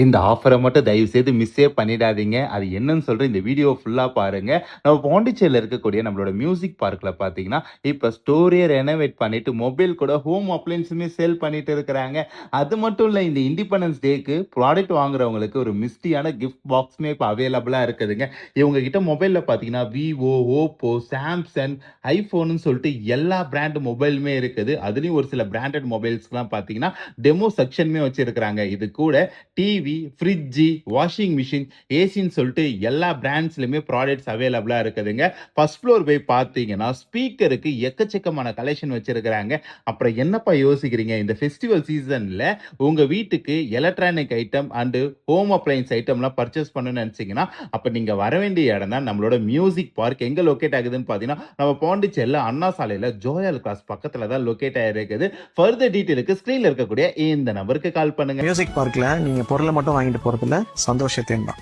இந்த ஆஃபர மட்டும் தயவு செய்து மிஸ்ஸே பண்ணிடாதீங்க. அது என்னன்னு சொல்றேன், இந்த வீடியோ ஃபுல்லா பாருங்க. நம்ம பாண்டிச்சேரியில இருக்கக்கூடிய நம்மளோட மியூசிக் பார்க்ல பார்த்தீங்கன்னா, இப்ப ஸ்டோரே ரெனோவேட் பண்ணிட்டு மொபைல் கூட ஹோம் அப்ளையன்ஸுமே சேல் பண்ணிட்டு இருக்கிறாங்க. அது மட்டும் இல்ல, இந்த இண்டிபெண்டன்ஸ் டேக்கு ப்ராடக்ட் வாங்குறவங்களுக்கு ஒரு மிஸ்டியான கிஃப்ட் பாக்ஸுமே இப்ப அவைலபிளா இருக்குதுங்க. இவங்க கிட்ட மொபைல்ல பார்த்தீங்கன்னா, Vivo, Oppo, Samsung, iPhoneன்னு சொல்லிட்டு எல்லா பிராண்ட் மொபைலுமே இருக்குது. அதுலயும் ஒரு சில பிராண்டட் மொபைல்ஸ்லாம் பார்த்தீங்கன்னா, டெமோ செக்ஷனுமே வச்சிருக்கிறாங்க. இது கூட டிவி, ஃப்ரிட்ஜ், வாஷிங் மிஷின், ஏசின்னு சொல்லிட்டு எல்லா பிராண்ட்ஸ்லயுமே ப்ராடக்ட்ஸ் அவைலபிளா இருக்குதுங்க. ஃபர்ஸ்ட் ஃப்ளோர் போய் பார்த்தீங்கன்னா, ஸ்பீக்கருக்கு எக்கச்சக்கமான கலெக்ஷன் வச்சிருக்கிறாங்க. அப்புறம் என்னப்பா யோசிக்கிறீங்க? இந்த ஃபெஸ்டிவல் சீசன்ல உங்க வீட்டுக்கு electronic item and home appliances ஐட்டம்லாம் பர்ச்சேஸ் பண்ணணும்னு நினைச்சீங்கன்னா, அப்ப நீங்க வர வேண்டிய இடம் தான் நம்மளோட மியூசிக் பார்க். எங்க லொகேட் ஆகுதுன்னு பார்த்தீங்கன்னா, நம்ம பாண்டிச்சேரியில அண்ணா சாலையில ஜோயல் கிராஸ் பக்கத்துல தான் லொகேட் ஆயிருக்குது. ஃபர்தர் டீடைலுக்கு ஸ்கிரீன்ல இருக்கக்கூடிய இந்த நம்பருக்கு கால் பண்ணுங்க. மியூசிக் பார்க்ல நீங்க பொருளை மட்டும் வாங்கிட்டு போறதுல சந்தோஷத்தையும் தான்.